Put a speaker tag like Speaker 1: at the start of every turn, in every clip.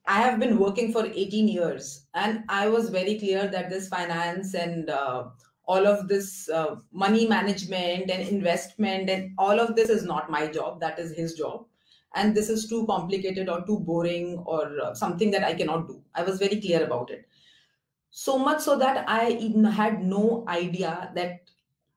Speaker 1: I have been working for 18 years, and I was very clear that this finance and all of this money management and investment and all of this is not my job. That is his job. And this is too complicated or too boring or something that I cannot do. I was very clear about it. So much so that I even had no idea that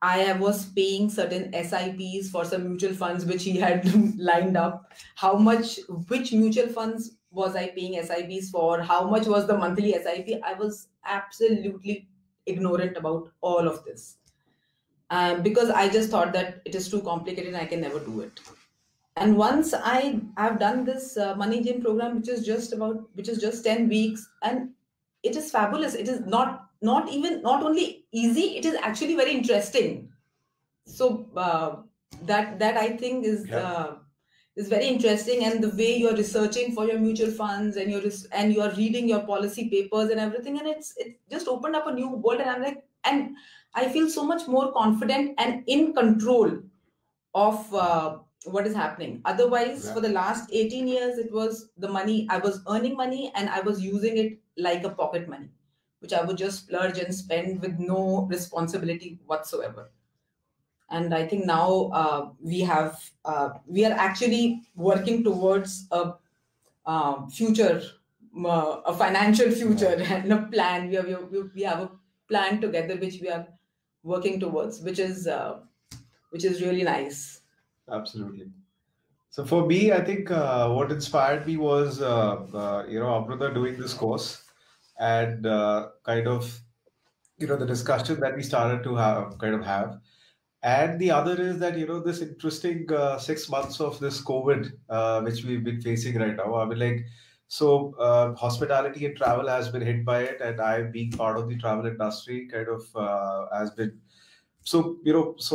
Speaker 1: I was paying certain SIPs for some mutual funds which he had lined up. How much, which mutual funds was I paying SIPs for? How much was the monthly SIP? I was absolutely ignorant about all of this because I just thought that it is too complicated and I can never do it. And once I've done this money gym program, which is just 10 weeks, and it is fabulous. It is not only easy, it is actually very interesting. So that I think is very interesting, and the way you're researching for your mutual funds and you're reading your policy papers and everything, and it just opened up a new world, and I'm like, and I feel so much more confident and in control of what is happening. Otherwise, for the last 18 years, it was the money. I was earning money and I was using it like a pocket money, which I would just splurge and spend with no responsibility whatsoever. And I think now we are actually working towards future, a financial future and a plan. We have a plan together which we are working towards, which is really nice.
Speaker 2: Absolutely. So for me, I think what inspired me was, Amrita doing this course and kind of, the discussion that we started to have. And the other is that, this interesting 6 months of this COVID, which we've been facing right now. I mean, hospitality and travel has been hit by it. And I, being part of the travel industry, kind of has been. So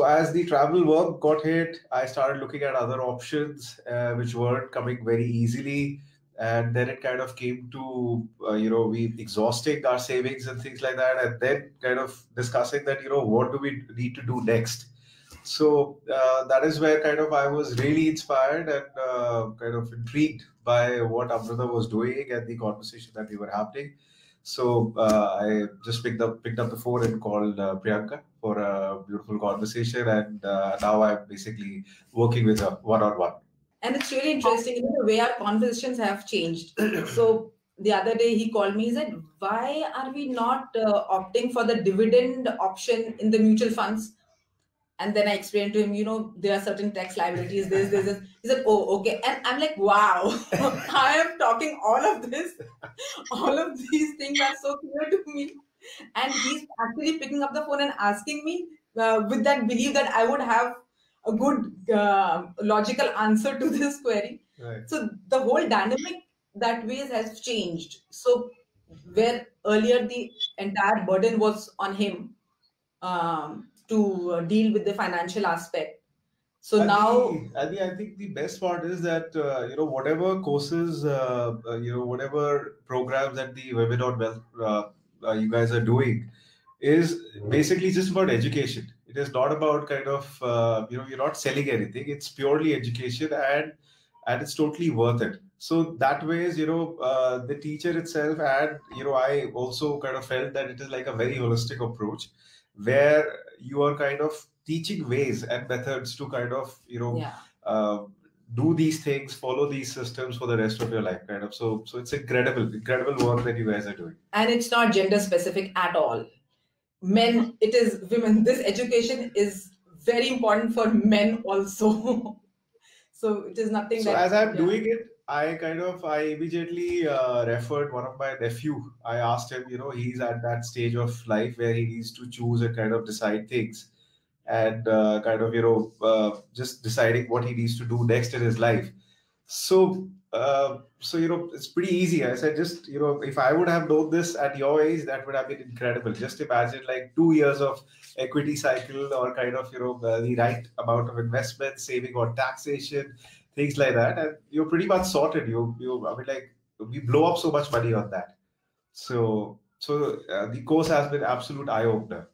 Speaker 2: as the travel work got hit, I started looking at other options, which weren't coming very easily. And then it kind of came to, we exhausting our savings and things like that. And then kind of discussing that, what do we need to do next? So that is where kind of I was really inspired and kind of intrigued by what Amrita was doing and the conversation that we were having. So I just picked up the phone and called Priyanka for a beautiful conversation, and now I'm basically working with her one on one.
Speaker 1: And it's really interesting, the way our conversations have changed. So the other day he called me, he said, why are we not opting for the dividend option in the mutual funds? And then I explained to him, there are certain tax liabilities, this. He said, oh, okay. And I'm like, wow, I am talking all of this. All of these things are so clear to me. And he's actually picking up the phone and asking me with that belief that I would have a good logical answer to this query.
Speaker 2: Right.
Speaker 1: So the whole dynamic that ways has changed. So where earlier the entire burden was on him, to deal with the financial aspect. So
Speaker 2: And
Speaker 1: now,
Speaker 2: I think the best part is that whatever courses, whatever programs that the Women on Wealth you guys are doing is basically just about education. It is not about kind of you're not selling anything. It's purely education, and it's totally worth it. So that way is the teacher itself, and I also kind of felt that it is like a very holistic approach where you are kind of teaching ways and methods to kind of
Speaker 1: yeah.
Speaker 2: Do these things, follow these systems for the rest of your life, kind of. So it's incredible work that you guys are doing.
Speaker 1: And it's not gender specific at all. Men, it is women. This education is very important for men also. So it is nothing
Speaker 2: So
Speaker 1: that.
Speaker 2: as I'm doing it, I immediately referred one of my nephew. I asked him, he's at that stage of life where he needs to choose and kind of decide things, and kind of just deciding what he needs to do next in his life. So it's pretty easy. I said, just if I would have known this at your age, that would have been incredible. Just imagine like 2 years of equity cycle, or kind of the right amount of investment, saving on taxation, things like that, and you're pretty much sorted. I mean, like, we blow up so much money on that. So the course has been absolute eye opener.